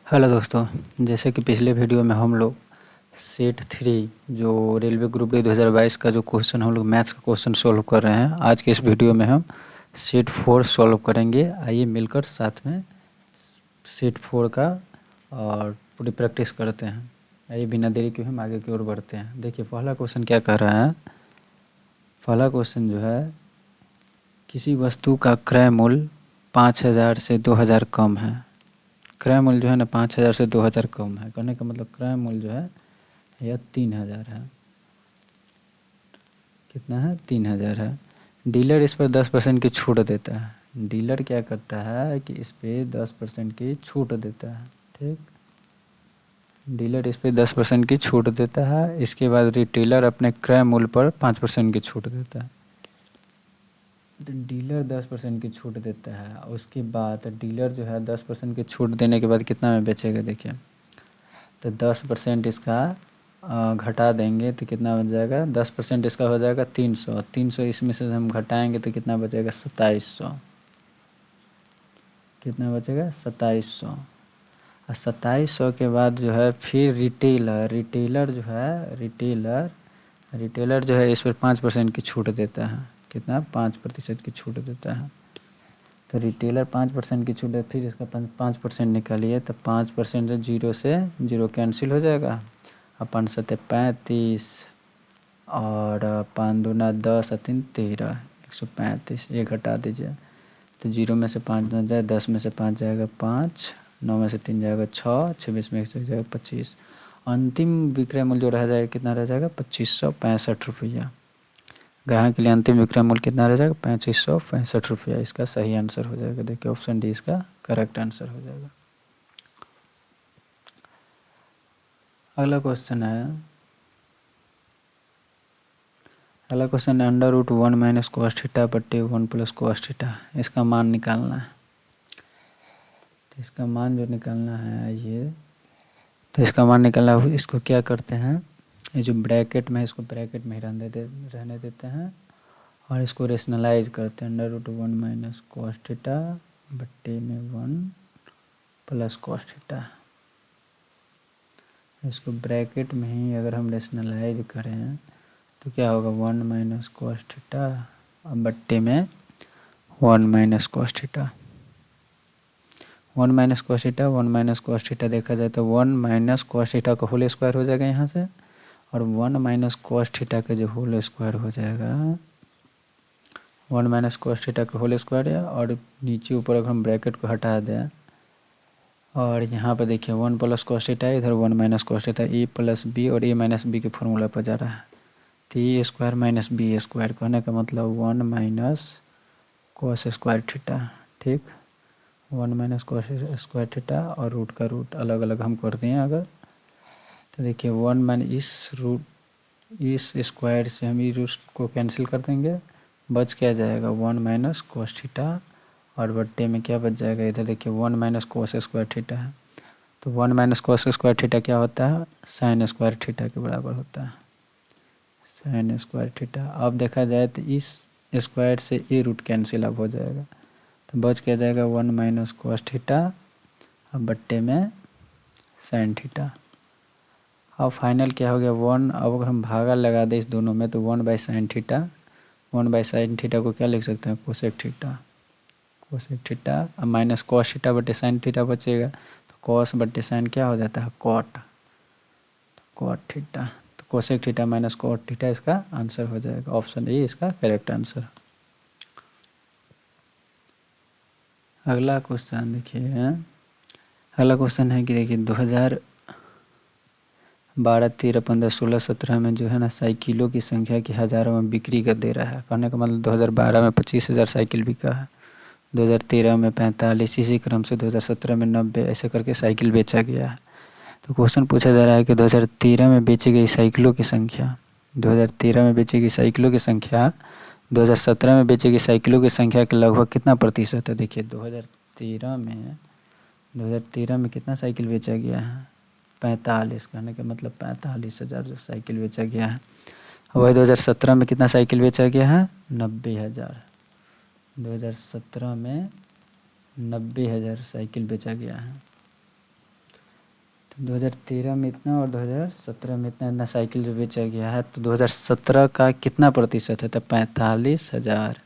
Hello दोस्तों, जैसे कि पिछले वीडियो में हम लोग सेट 3 जो रेलवे ग्रुप डी 2022 का जो क्वेश्चन हम लोग मैथ्स का क्वेश्चन सॉल्व कर रहे हैं। आज के इस वीडियो में हम सेट 4 सॉल्व करेंगे। आइए मिलकर साथ में सेट 4 का और पूरी प्रैक्टिस करते हैं। आइए बिना देरी के हम आगे की ओर बढ़ते हैं। देखिए पहला क्वेश्चन क्या कह रहा है। पहला क्वेश्चन जो है, किसी वस्तु का क्रय मूल्य 5000 से 2000 कम है। क्रय मूल्य जो है ना 5000 से 2000 कम है। कहने का मतलब क्रय मूल्य जो है यह 3000 है। कितना है? 3000 है। डीलर इस पर 10% की छूट देता है। डीलर क्या करता है कि इस पर 10% की छूट देता है। ठीक, डीलर इस पर 10% की छूट देता है। इसके बाद रिटेलर अपने क्रय मूल्य पर 5% की छूट देता है। तो डीलर 10% की छूट देता है। उसके बाद डीलर जो है 10% की छूट देने के बाद कितना में बेचेगा। देखिए तो 10% इसका घटा देंगे तो कितना बच जाएगा। 10% इसका हो जाएगा 300। 300 इसमें से हम घटाएंगे तो कितना बचेगा 2700। कितना बचेगा 2700। और 2700 के बाद जो है फिर रिटेलर जो है रिटेलर जो है इस पर 5% की छूट देता है। कितना? 5% की छूट देता है। तो रिटेलर 5% की छूट है। फिर इसका 5% निकालिए तो 5% से जीरो कैंसिल हो जाएगा। अपन 7 35 और 5 दूना 10 3 13 135। ये घटा दीजिए तो 0 में से 5 न जाए, 10 में से 5 जाएगा 5, 9 में से 3 जाएगा 6, 26 में से जाएगा 25। अंतिम विक्रय मूल्य जो रह जाएगा कितना रह जाएगा 2565 रुपया। ग्राहक के लिए अंतिम विक्रय मूल्य कितना रह जाएगा 2565 रुपया। इसका सही आंसर हो जाएगा। देखिए ऑप्शन डी इसका करेक्ट आंसर हो जाएगा। अगला क्वेश्चन है, √1 माइनस कॉस थीटा बट्टे 1 प्लस कॉस थीटा। इसका मान निकालना है। तो इसका मान जो निकालना है ये, तो इसका मान निकालना है। इसको क्या करते हैं, ये जो ब्रैकेट में है इसको ब्रैकेट में ही रहने देते हैं और इसको रेशनलाइज करते हैं। √1 माइनस कॉस थीटा बट्टे में 1 प्लस कॉस थीटा। इसको ब्रैकेट में ही अगर हम रेशनलाइज करें तो क्या होगा 1 माइनस कॉस थीटा और बट्टे में 1 minus cos theta. 1 minus cos theta 1 minus cos theta देखा जाए तो 1 माइनस कॉस थीटा का होल स्क्वायर हो जाएगा यहाँ से, और 1 माइनस कॉस थीटा का जो होल स्क्वायर हो जाएगा 1 माइनस कॉस थीटा का होल स्क्वायर है। और नीचे ऊपर अगर हम ब्रैकेट को हटा दें और यहाँ पर देखिए 1 प्लस कॉस थीटा है, इधर 1 माइनस कॉस थीटा, ए प्लस बी और ए माइनस बी के फॉर्मूला पर जा रहा है। तो ए स्क्वायर माइनस बी स्क्वायर कहने का मतलब 1 माइनस कॉस स्क्वायर थीटा। ठीक, 1 माइनस कॉस स्क्वायर थीटा और रूट का रूट अलग अलग हम कर दिए अगर, तो देखिए 1 माइनस इस स्क्वायर से हम इस रूट को कैंसिल कर देंगे, बच क्या जाएगा 1 माइनस कॉस थीटा और बट्टे में क्या बच जाएगा। इधर देखिए 1 माइनस कॉस स्क्वायर थीटा है, तो 1 माइनस कॉस स्क्वायर थीटा क्या होता है साइन स्क्वायर थीटा के बराबर होता है। Sine square theta. अब देखा जाए तो इस स्क्वायर से ए रूट कैंसिल अब हो जाएगा, तो बच क्या जाएगा 1 माइनस कॉस थीटा अब बट्टे में साइन थीटा। अब फाइनल क्या हो गया 1। अब अगर हम भागा लगा दें इस दोनों में तो 1 by sine theta, 1 by sine theta को क्या लिख सकते हैं कोसेक थीटा। कोसेक थीटा अब माइनस कॉस थीटा बटे साइन थीटा बचेगा, तो कॉस बटे साइन क्या हो जाता है कॉट, कॉट थीटा। तो cosec theta minus cot theta इसका आंसर हो जाएगा। ऑप्शन ए इसका करेक्ट आंसर। अगला क्वेश्चन देखिए, अगला क्वेश्चन है कि देखिए 2012 13 15 16 17 में जो है ना साइकिलों की संख्या की हज़ारों में बिक्री कर दे रहा है। कहने का मतलब 2012 में 25,000 साइकिल बिका है, 2013 में 45, इसी क्रम से 2017 में 90, ऐसे करके साइकिल बेचा गया है। तो क्वेश्चन पूछा जा रहा है कि 2013 में बेची गई साइकिलों की संख्या, 2013 में बेची गई साइकिलों की संख्या 2017 में बेची गई साइकिलों की संख्या के लगभग कितना प्रतिशत है। देखिए 2013 में कितना साइकिल बेचा गया है 45। कहने का मतलब 45,000 जो साइकिल बेचा गया है। वही 2017 में कितना साइकिल बेचा गया है 90,000। 2017 में 90,000 साइकिल बेचा गया है। 2013 में इतना और 2017 में इतना, इतना साइकिल जो बेचा गया है। तो 2017 का कितना प्रतिशत है? तो 45,000।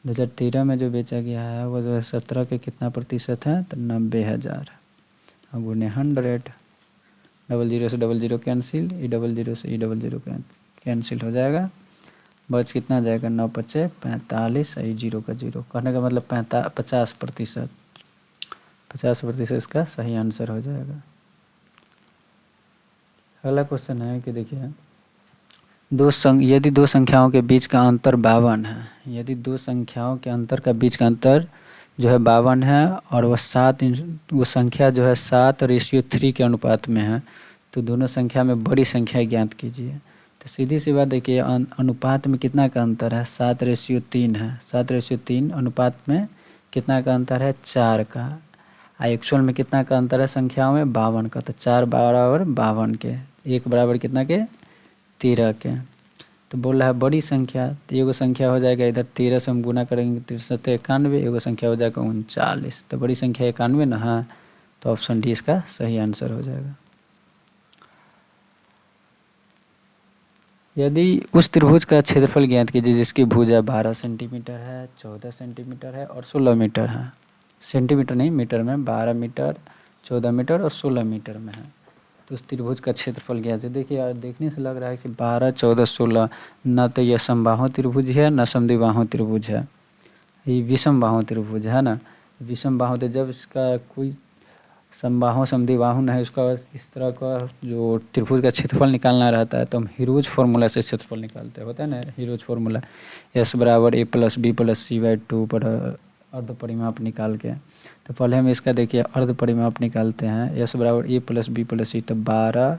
2013 में जो बेचा गया है वो 2017 के कितना प्रतिशत है? तो 90,000। अब गुने 100, 00 से 00 कैंसिल, E00 से E00 कैंसिल हो जाएगा, बच कितना जाएगा? 9 पचे 45, और 0 का 0। कहने का मतलब 50%। 50% इसका सही आंसर हो जाएगा। अगला क्वेश्चन है कि देखिए, यदि दो संख्याओं के बीच का अंतर 52 है, यदि दो संख्याओं के अंतर का बीच का अंतर जो है 52 है और वो संख्या जो है 7:3 के अनुपात में है, तो दोनों संख्या में बड़ी संख्या ज्ञात कीजिए। तो सीधी सी बात देखिए, अनुपात में कितना का अंतर है? 7:3 है। 7:3 अनुपात में कितना का अंतर है? 4 का। एक्चुअल में कितना का अंतर है संख्याओं में? 52 का। तो 4 बराबर 52 के, 1 बराबर कितना के? 13 के। तो बोल रहा है बड़ी संख्या, तो एगो संख्या हो जाएगा इधर 13 से हम गुना करेंगे 93 91, एगो संख्या हो जाएगा 39। तो बड़ी संख्या 91 ना है, तो ऑप्शन डी इसका सही आंसर हो जाएगा। यदि उस त्रिभुज का क्षेत्रफल ज्ञात कीजिए जिसकी भुजा 12 सेंटीमीटर है, 14 सेंटीमीटर है और 16 मीटर है। सेंटीमीटर नहीं, मीटर में 12 मीटर, 14 मीटर और 16 मीटर में है। तो उस त्रिभुज का क्षेत्रफल ज्ञात है। देखिए यार, देखने से लग रहा है कि 12, 14, 16 ना तो यह समबाहु त्रिभुज है ना समद्विबाहु त्रिभुज है, ये विषमबाहु त्रिभुज है ना। विषमबाहु, तो जब इसका कोई समबाहु समद्विबाहु नहीं, उसका इस तरह का जो त्रिभुज का क्षेत्रफल निकालना रहता है तो हम हीरोज फार्मूला से क्षेत्रफल निकालते होता है ना। हीरोज फार्मूला S बराबर A+B+C/2 पर अर्ध परिमाप निकाल के। तो पहले हम इसका देखिए अर्ध परिमाप निकालते हैं। S बराबर A+B+C, तो 12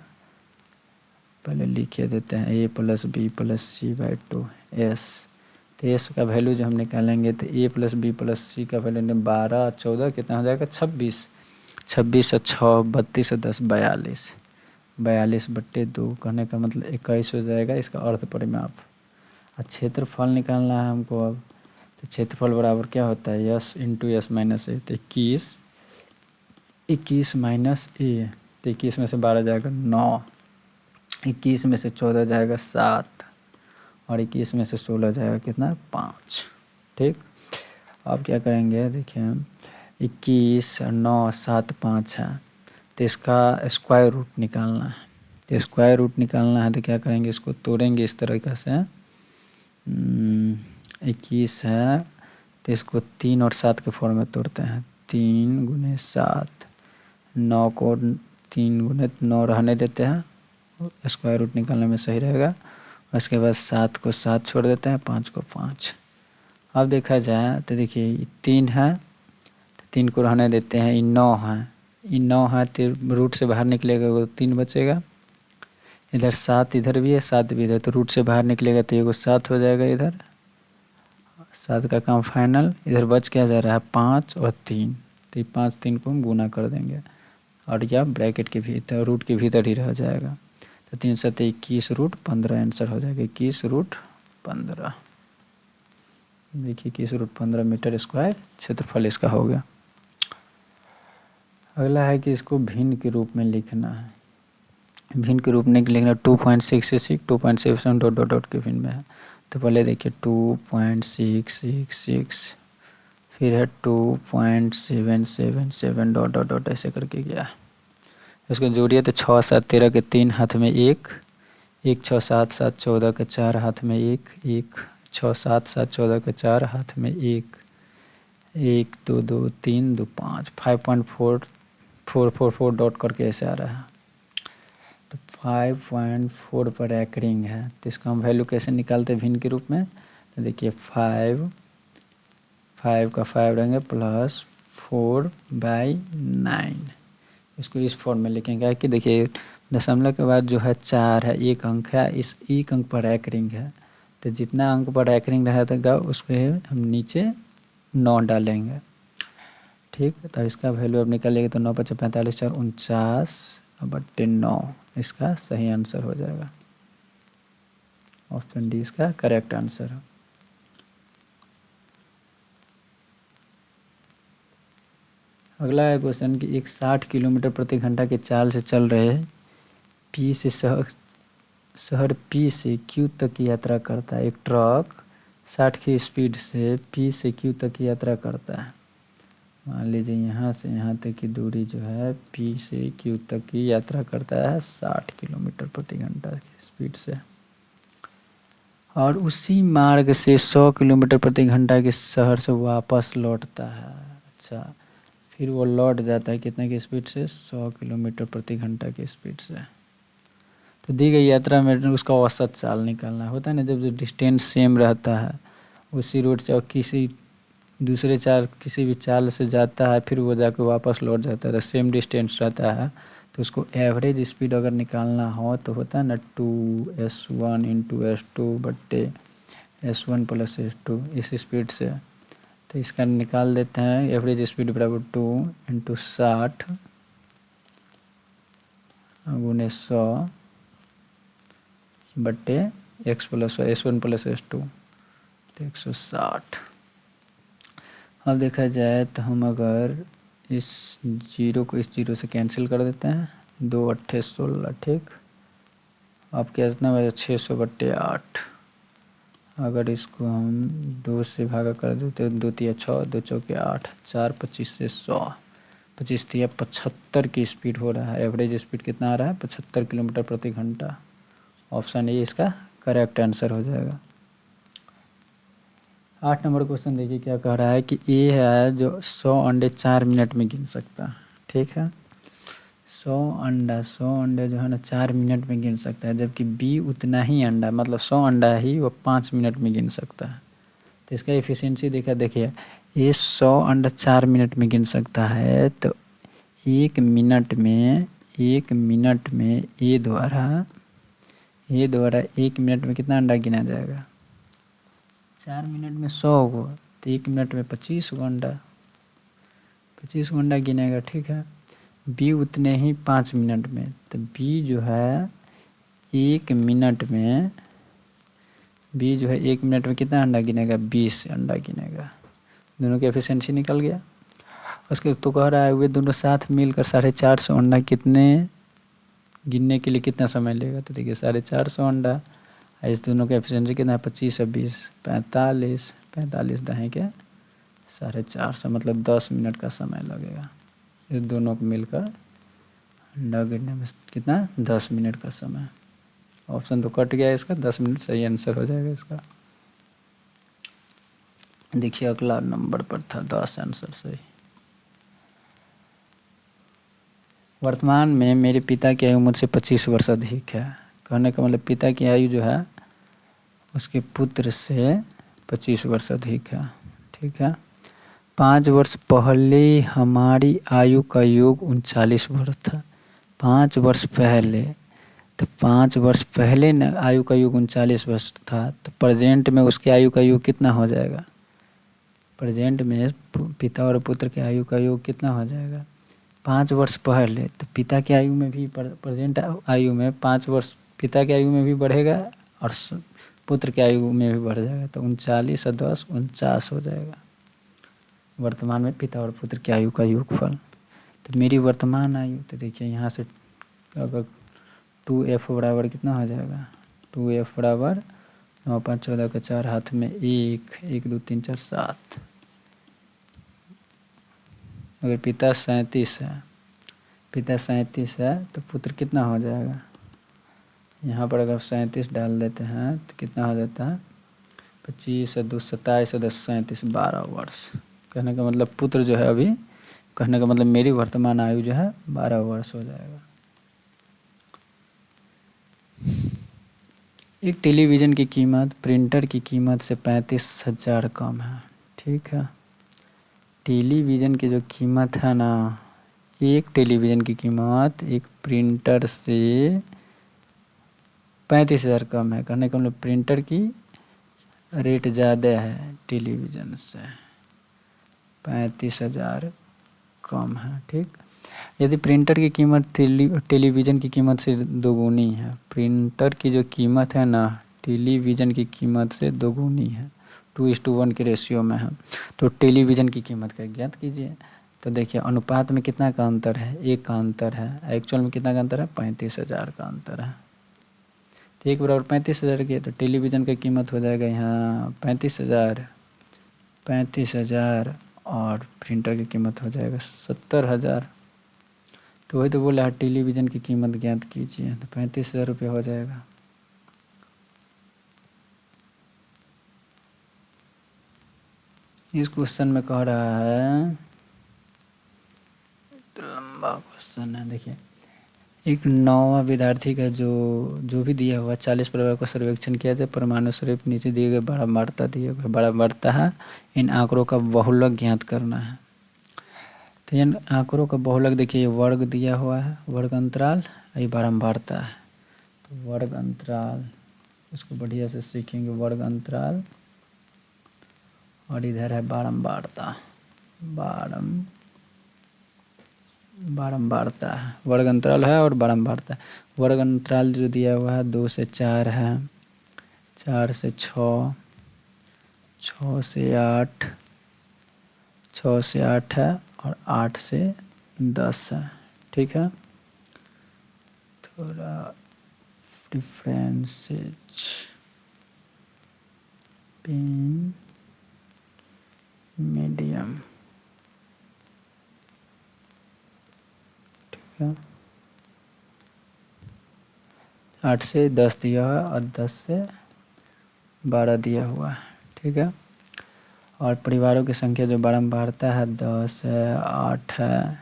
पहले लिखे देते हैं A+B+C/2 S। तो S का वैल्यू जो हम निकालेंगे तो A+B+C का वैल्यू 12, 14 कितना हो जाएगा? 26। 26 और 6 32 और 10 42, 42/2 कहने का मतलब 21 हो जाएगा इसका अर्ध परिमाप। और क्षेत्रफल निकालना है हमको अब। तो क्षेत्रफल बराबर क्या होता है? S into S minus A। तो 21 माइनस A, तो 21 में से 12 जाएगा 9, 21 में से 14 जाएगा 7 और 21 में से 16 जाएगा कितना? 5। ठीक, अब क्या करेंगे देखिए, 21 और 9 7 5 है, तो इसका स्क्वायर रूट निकालना है। तो स्क्वायर रूट निकालना है तो क्या करेंगे, इसको तोड़ेंगे इस तरीक़े से। 21 है तो इसको 3 और 7 के फॉर्म में तोड़ते हैं। 3 गुने 7, 9 को 3 गुने 9 रहने देते हैं, स्क्वायर रूट निकालने में सही रहेगा। उसके बाद 7 को 7 छोड़ देते हैं, 5 को 5। अब देखा जाए तो देखिए 3 है तो 3 को रहने देते हैं, 9 है, 9 है तो रूट से बाहर निकलेगा वो 3 बचेगा। इधर 7 इधर भी है, 7 भी इधर, तो रूट से बाहर निकलेगा तो ये 7 हो जाएगा इधर, 7 का काम फाइनल। इधर बच क्या जा रहा है? 5 और 3, तो 5 3 को हम गुना कर देंगे और यह ब्रैकेट के भीतर रूट के भीतर ही रह जाएगा। तो 3 7 21 रूट 15 आंसर हो जाएगा। 21 रूट 15, देखिए 21 रूट 15 मीटर स्क्वायर क्षेत्रफल इसका हो गया। अगला है कि इसको भिन्न के रूप में लिखना है। भिन्न के रूप में लिखना 2.666 2.77 डॉट डॉट डॉट के भिन्न में है। तो पहले देखिए 2.666, फिर है 2.777 डॉट डॉट डॉट ऐसे करके गया। इसको जोड़िए तो 6 7 13 के 3 हाथ में 1, 1 6 7 7 14 के 4 हाथ में 1, 1 6 7 7 14 के 4 हाथ में 1, 1 2 2 3 2 5, 5.444 डॉट करके ऐसे आ रहा है। तो 5.4 पर एकरिंग है, तो इसका हम वैल्यू कैसे निकालते हैं भिन्न के रूप में? तो देखिए 5 का 5 रहेंगे प्लस 4/9, इसको इस फॉर्म में लिखेंगे कि देखिए दशमलव के बाद जो है 4 है, एक अंक है, इस एक अंक पर एकरिंग है, तो जितना अंक पर एकरिंग रहेगा उस पर हम नीचे 9 डालेंगे। ठीक, तो इसका वैल्यू अब निकालेंगे तो 9 × 5 = 45, 4 49/9 इसका सही आंसर हो जाएगा। ऑप्शन डी इसका करेक्ट आंसर है। अगला है क्वेश्चन कि एक 60 किलोमीटर प्रति घंटा के चाल से चल रहे पी से शहर पी से क्यू तक की यात्रा करता है। एक ट्रक 60 की स्पीड से पी से क्यू तक की यात्रा करता है। मान लीजिए यहाँ से यहाँ तक की दूरी जो है पी से क्यू तक की यात्रा करता है 60 किलोमीटर प्रति घंटा की स्पीड से, और उसी मार्ग से 100 किलोमीटर प्रति घंटा के शहर से वापस लौटता है। अच्छा, फिर वो लौट जाता है कितने की स्पीड से? 100 किलोमीटर प्रति घंटा की स्पीड से। तो दी गई यात्रा में उसका औसत चाल निकालना होता है ना, जब जो डिस्टेंस सेम रहता है उसी रूट से और किसी दूसरे चाल किसी भी चाल से जाता है फिर वो जाकर वापस लौट जाता है, तो सेम डिस्टेंस रहता है, तो उसको एवरेज स्पीड अगर निकालना हो तो होता है ना 2s1 इंटू s2 बट्टे s1 प्लस s2 इस स्पीड से। तो इसका निकाल देते हैं, एवरेज स्पीड बराबर 2 इंटू 60 गुने 100 बट्टे x plus s1 plus s2 तो 160। अब देखा जाए तो हम अगर इस जीरो को इस जीरो से कैंसिल कर देते हैं, 2 अट्ठे 16, ठीक। अब क्या कितना बचा? 600 बट्टे 8। अगर इसको हम 2 से भागा कर देते हैं, 2 तिया 6, 2 चौके 8, 4 25 से 100, 25 तिया 75 की स्पीड हो रहा है। एवरेज स्पीड कितना आ रहा है? 75 किलोमीटर प्रति घंटा। ऑप्शन ए इसका करेक्ट आंसर हो जाएगा। 8 नंबर क्वेश्चन देखिए क्या कह रहा है कि ए है जो 100 अंडे 4 मिनट में गिन सकता है, ठीक है। 100 अंडे जो है ना 4 मिनट में गिन सकता है, जबकि बी उतना ही अंडा मतलब 100 अंडा ही वो 5 मिनट में गिन सकता है। तो इसका एफिशिएंसी देखिए ये 100 अंडा 4 मिनट में गिन सकता है, तो 1 मिनट में ए द्वारा 1 मिनट में कितना अंडा गिना जाएगा? 4 मिनट में 100 को, तो 1 मिनट में 25 अंडा गिनेगा, ठीक है। बी उतने ही 5 मिनट में, तो बी जो है 1 मिनट में कितना अंडा गिनेगा? 20 अंडा गिनेगा। दोनों की एफिशिएंसी निकल गया। उसके तो कह रहा है वे दोनों साथ मिलकर 450 अंडा कितने गिनने के लिए कितना समय लेगा? तो देखिए 450 अंडा, इस दोनों का एफिशिएंसी कितना है? 25 और 20 45 दहें के 450 मतलब 10 मिनट का समय लगेगा। इस दोनों को मिलकर अंडा गिनने में कितना? 10 मिनट का समय। ऑप्शन तो कट गया इसका, 10 मिनट सही आंसर हो जाएगा इसका। देखिए अगला नंबर पर था 10 आंसर सही। वर्तमान में मेरे पिता की आयु मुझसे 25 वर्ष अधिक है। कहने का मतलब पिता की आयु जो है उसके पुत्र से 25 वर्ष अधिक है, ठीक है। 5 वर्ष पहले हमारी आयु का योग 39 वर्ष था। 5 वर्ष पहले, तो 5 वर्ष पहले न आयु का योग 39 वर्ष था, तो प्रेजेंट में उसकी आयु का योग कितना हो जाएगा? प्रेजेंट में पिता और पुत्र की आयु का योग कितना हो जाएगा? 5 वर्ष पहले, तो पिता की आयु में भी प्रेजेंट आयु में 5 वर्ष पिता की आयु में भी बढ़ेगा और पुत्र की आयु में भी बढ़ जाएगा, तो 39 और 10 49 हो जाएगा। वर्तमान में पिता और पुत्र की आयु का योगफल। तो मेरी वर्तमान आयु, तो देखिए यहाँ से अगर 2f बराबर कितना हो जाएगा? 2f बराबर 9 5 14 का 4 हाथ में 1 1 2 3 4 7। अगर पिता 37 है तो पुत्र कितना हो जाएगा? यहाँ पर अगर 37 डाल देते हैं तो कितना हो जाता है? 25 2 27 10 37 12 वर्ष। कहने का मतलब पुत्र जो है अभी, कहने का मतलब मेरी वर्तमान आयु जो है 12 वर्ष हो जाएगा। एक टेलीविज़न की कीमत प्रिंटर की कीमत से 35,000 कम है, ठीक है। टेलीविज़न की जो कीमत है ना, एक टेलीविज़न की कीमत एक प्रिंटर से 35,000 कम है। कहने का मतलब प्रिंटर की रेट ज़्यादा है टेलीविज़न से, 35,000 कम है, ठीक। यदि प्रिंटर की कीमत टेलीविज़न की कीमत से दोगुनी है, प्रिंटर की जो कीमत है ना टेलीविज़न की कीमत से दोगुनी है, 2:1 के रेशियो में है, तो टेलीविज़न की कीमत का ज्ञात कीजिए। तो देखिए अनुपात में कितना का अंतर है, 1 का अंतर है। एक्चुअल में कितना का अंतर है, 35,000 का अंतर है। तो 1 बराबर 35,000 की, तो टेलीविज़न की कीमत हो जाएगा यहाँ 35,000 और प्रिंटर की कीमत हो जाएगा 70,000। तो वही तो बोला टेलीविज़न की कीमत ज्ञात कीजिए, तो 35,000 रुपये हो जाएगा। इस क्वेश्चन में कह रहा है, तो लंबा क्वेश्चन है। देखिए एक 9वां विद्यार्थी का जो भी दिया हुआ 40 परिवारों का सर्वेक्षण किया जाए, परमाणु स्वरूप नीचे दिए गए बारंबारता दिए गए बारंबारता है, इन आंकड़ों का बहुलक ज्ञात करना है। तो इन आंकड़ों का बहुलक देखिए ये वर्ग दिया हुआ है, वर्ग अंतराल, ये बारंबारता है। तो वर्ग अंतराल इसको बढ़िया से सीखेंगे, वर्ग अंतराल, और इधर है बारंबारता, बारंबारता है, वर्ग अंतराल है और बारंबारता। वर्ग अंतराल जो दिया हुआ है 2 से 4 है, 4 से 6, 6 से 8, 6 से 8 है और 8 से 10 है। ठीक है, थोड़ा डिफरेंसेज पेन मीडियम, ठीक है। 8 से 10 दिया है और 10 से 12 दिया हुआ है, ठीक है। और परिवारों की संख्या जो बारंबारता है 10 है, 8 है,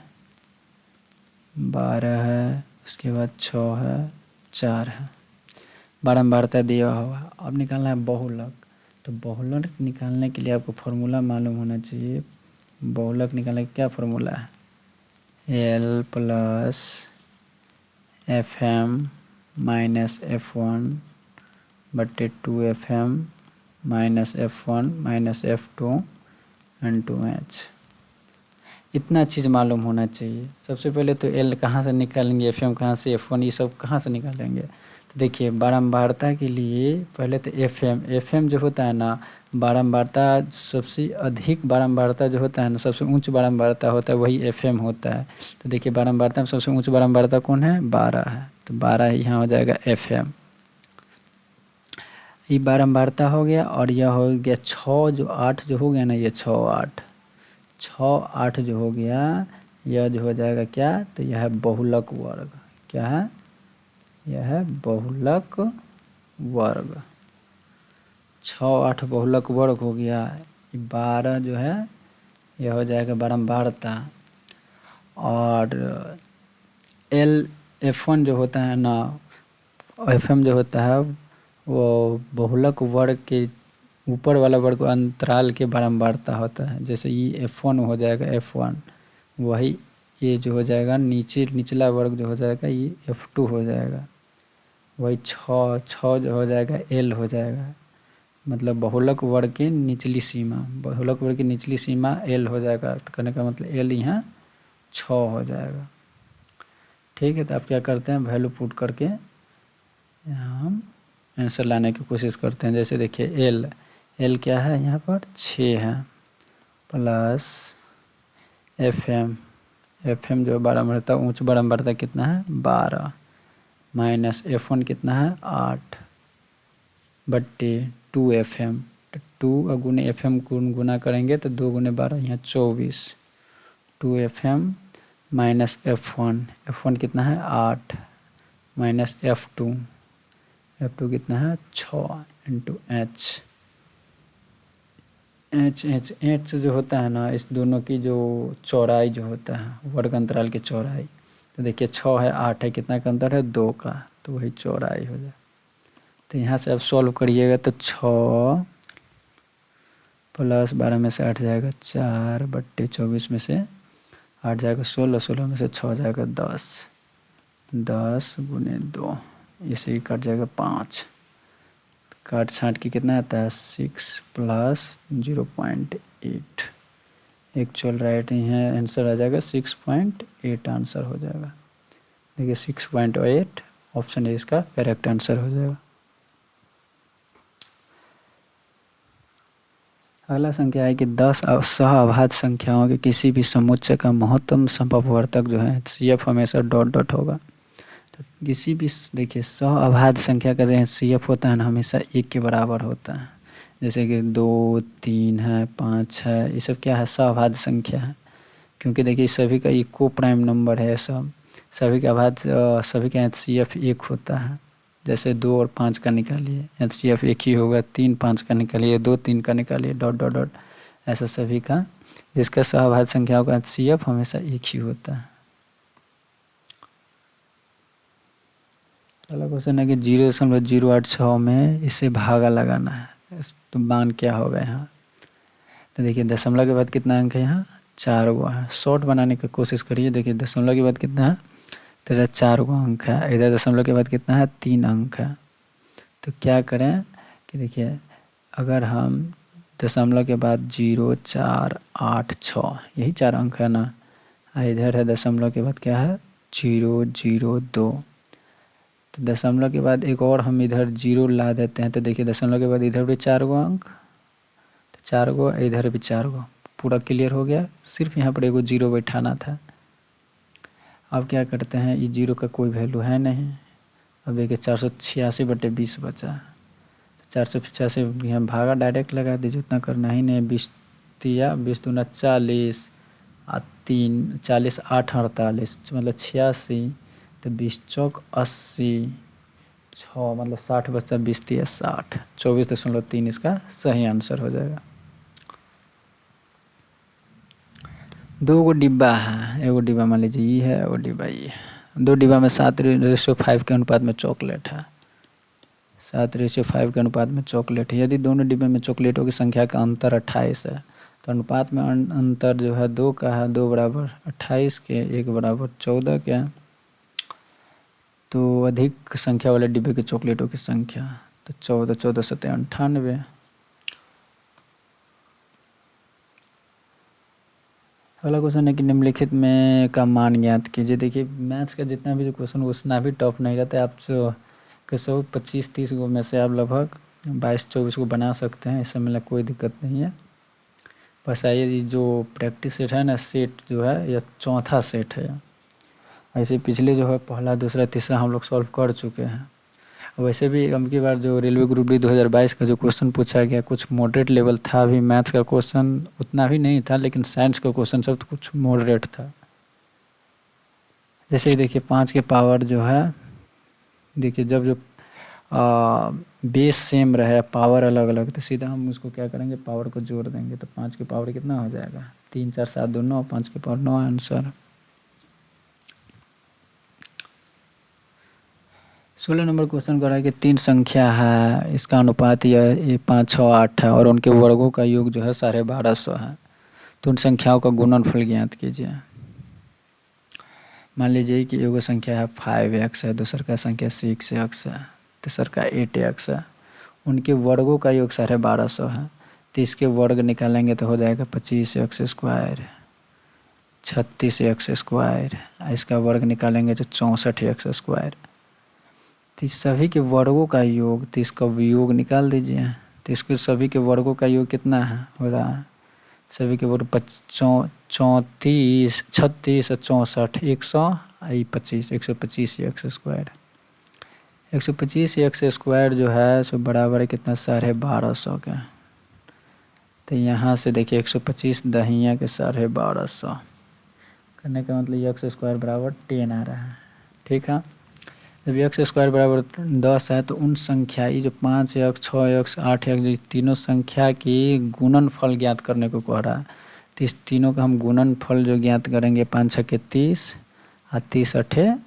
12 है, उसके बाद 6 है, 4 है, बारंबारता दिया हुआ। अब निकालना है बहुलक। तो बहुलक निकालने के लिए आपको फॉर्मूला मालूम होना चाहिए। बहुलक निकालने का क्या फॉर्मूला है, L plus FM minus F1 बटे 2FM minus F1 minus F2 N2H। इतना चीज़ मालूम होना चाहिए। सबसे पहले तो L कहाँ से निकालेंगे, FM कहाँ से, F1 ये सब कहाँ से निकालेंगे। तो देखिए बारंबारता के लिए पहले तो FM जो होता है ना, बारंबारता सबसे अधिक बारंबारता जो होता है ना, सबसे उच्च बारंबारता होता है वही FM होता है। तो देखिए बारंबारता में सबसे उच्च बारंबारता कौन है, 12 है। तो 12 यहाँ हो जाएगा FM। ये बारंबारता हो गया। और यह हो गया 6 जो 8 जो हो गया ना, ये 6 8 जो हो गया, यह जो हो जाएगा क्या, तो यह है बहुलक वर्ग। क्या है, यह है बहुलक वर्ग। 6 8 बहुलक वर्ग हो गया। 12 जो है यह हो जाएगा बारंबारता। और F1 जो होता है ना, FM जो होता है वो बहुलक वर्ग के ऊपर वाला वर्ग अंतराल के बारंबारता होता है। जैसे ये F1 हो जाएगा F1, वही ये जो हो जाएगा निचला वर्ग जो हो जाएगा ये F2 हो जाएगा। वही 6 जो हो जाएगा L हो जाएगा, मतलब बहुलक वर्ग की निचली सीमा, बहुलक वर्ग की निचली सीमा L हो जाएगा। तो कहने का मतलब L यहाँ 6 हो जाएगा। ठीक है, तो आप क्या करते हैं, वैल्यू पुट करके यहाँ हम आंसर लाने की कोशिश करते हैं। जैसे देखिए L क्या है यहाँ पर 6 है, प्लस FM जो बारंबारता उच्च बारंबारता कितना है 12, माइनस F1 कितना है 8 बट्टे 2FM। 2 गुने FM गुना करेंगे तो 2 गुने 12 यहाँ 24, 2FM माइनस F1 कितना है 8 माइनस F2 कितना है 6 इंटू H जो होता है ना, इस दोनों की जो चौड़ाई जो होता है वर्ग अंतराल की चौड़ाई, तो देखिए 6 है 8 है, कितना का अंतर है 2 का, तो वही चौड़ाई हो जाए। तो यहाँ से आप सॉल्व करिएगा तो 6 प्लस 12 में से 8 जाएगा 4 बट्टे 24 में से 8 जाएगा 16, 16 में से 6 जाएगा 10 गुने 2, इसे ही कट जाएगा 5, काट छाँट के कितना आता है 6 प्लस 0.8। एक्चुअल राइट है, आंसर आ जाएगा 6.8 आंसर हो जाएगा। देखिए 6.8 ऑप्शन ए इसका करेक्ट आंसर हो जाएगा। अगला संख्या है कि 10 सह-अभाज्य संख्याओं के किसी भी समुच्चय का महत्तम अपवर्तक जो है HCF हमेशा डॉट डॉट होगा। तो किसी भी देखिए सह-अभाज्य संख्या का जो HCF होता है ना हमेशा 1 के बराबर होता है। जैसे कि 2, 3 है, 5 है, ये सब क्या है सह-अभाज्य संख्या है। क्योंकि देखिए सभी का इको प्राइम नंबर है, सभी का अभाज्य सभी का HCF 1 होता है। जैसे 2 और 5 का निकालिए HCF 1 ही होगा, 3 5 का निकालिए, 2 3 का निकालिए, डॉट डॉट डॉट ऐसा सभी का जिसका सहअभाज्य संख्याओं का HCF हमेशा 1 ही होता है। अगला क्वेश्चन है कि 0.086 में इसे भागा लगाना है, तो मान क्या होगा यहाँ। तो देखिए दशमलव के बाद कितना अंक है यहाँ 4 गो है। शॉर्ट बनाने की कोशिश करिए। देखिए दशमलव के बाद कितना है तो इधर 4 गो अंक है, इधर दशमलव के बाद कितना है 3 अंक है। तो क्या करें कि देखिए अगर हम दशमलव के बाद 0 4 8 6 यही 4 अंक है ना, इधर है दशमलव के बाद क्या है 0 0 2। तो दशमलव के बाद एक और हम इधर 0 ला देते हैं। तो देखिए दशमलव के बाद इधर भी 4 गो अंक, तो 4 गो, इधर भी 4 गो, पूरा क्लियर हो गया। सिर्फ यहाँ पर एगो 0 बैठाना था। अब क्या करते हैं, ये 0 का कोई वैल्यू है नहीं। अब देखिए 486/20 बचा, 485 यहाँ भागा डायरेक्ट लगा दीजिए, उतना करना ही नहीं। 20 तिया 20 दूना 40 और 3 40 8 48 मतलब 86, तो 20 चौक 80, 6 मतलब 60 बचा, 20 तिया 60, 24.3 इसका सही आंसर हो जाएगा। 2 गो डिब्बा है, एगो डिब्बा मान लीजिए ये है, एगो डिब्बा ये है। 2 डिब्बा में 7:5 के अनुपात में चॉकलेट है, 7:5 के अनुपात में चॉकलेट है। यदि दोनों डिब्बे में चॉकलेटों की संख्या का अंतर 28 है, तो अनुपात में अंतर जो है 2 का है, 2 बराबर 28 के, 1 बराबर 14 के। तो अधिक संख्या वाले डिब्बे के चॉकलेटों की संख्या, तो 14 14 सत्ते 98। अगला क्वेश्चन है कि निम्नलिखित में का मान ज्ञात कीजिए। देखिए मैथ्स का जितना भी जो क्वेश्चन उतना भी टफ नहीं रहता है। आप जो कैसे 25-30 गो में से आप लगभग 22-24 को बना सकते हैं, इसमें मतलब कोई दिक्कत नहीं है। बस आइए जो प्रैक्टिस सेट है ना, सेट जो है यह चौथा सेट है। ऐसे पिछले जो है पहला दूसरा तीसरा हम लोग सॉल्व कर चुके हैं। वैसे भी अब की बार जो रेलवे ग्रुप डी 2022 का जो क्वेश्चन पूछा गया कुछ मॉडरेट लेवल था भी। मैथ्स का क्वेश्चन उतना भी नहीं था, लेकिन साइंस का क्वेश्चन सब तो कुछ मॉडरेट था। जैसे ही देखिए 5 के पावर जो है, देखिए जब जो बेस सेम रहे पावर अलग अलग, तो सीधा हम उसको क्या करेंगे पावर को जोड़ देंगे। तो 5 की पावर कितना हो जाएगा 3 4 7 2 9, 5 की पावर 9 आंसर। 16 नंबर क्वेश्चन कर रहा है कि 3 संख्या है, इसका अनुपात ये 5 6 8 है और उनके वर्गों का योग जो है 1250 है। तो उन संख्याओं का गुणनफल ज्ञात कीजिए। मान लीजिए कि एगो संख्या है 5x है, दूसर का संख्या 6x है, तीसर का 8x है। उनके वर्गों का योग 1250 है। तो इसके वर्ग निकालेंगे तो हो जाएगा 25x², 36x²। इसका वर्ग निकालेंगे तो 64x²। तो इस सभी के वर्गों का योग, तो इसका योग निकाल दीजिए। तो इसके सभी के वर्गों का योग कितना है हो रहा है, सभी के वर्ग 34 36 64 125 125 x²। 125 x² जो है सो बराबर है कितना 1250 के। तो यहाँ से देखिए 125 दहिया के 1250 करने का मतलब x² बराबर 10 आ रहा है। ठीक है, जब x² बराबर 10 है तो उन संख्या ये जो 5x 6x 8x जो तीनों संख्या की गुणनफल ज्ञात करने को कह रहा है। तो इस तीनों का हम गुणनफल जो ज्ञात करेंगे 5 6 के 30 और 30 8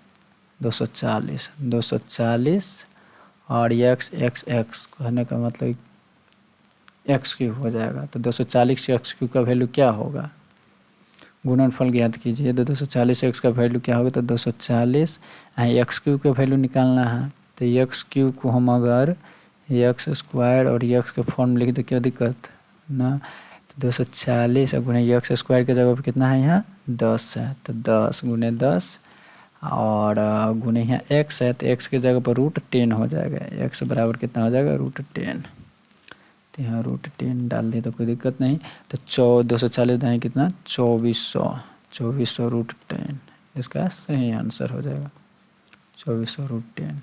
240 240 और x कहने का मतलब x³ हो जाएगा। तो 240 से x³ का वैल्यू क्या होगा, गुणनफल ज्ञात कीजिए। तो 240 x का वैल्यू क्या होगा, तो 240 x³ का वैल्यू निकालना है। तो x³ को हम अगर x² और x के फॉर्म में लिख दे क्या दिक्कत ना। तो 240 गुणे x² के जगह पर कितना है यहाँ 10 है, तो 10 गुणे 10 और गुणे यहाँ x है, तो x के जगह पर √10 हो जाएगा। x बराबर कितना हो जाएगा √10। तो यहाँ √10 डाल दिए तो कोई दिक्कत नहीं। तो 240 दाएँ कितना 2400, 2400 √10 इसका सही आंसर हो जाएगा 2400 √10।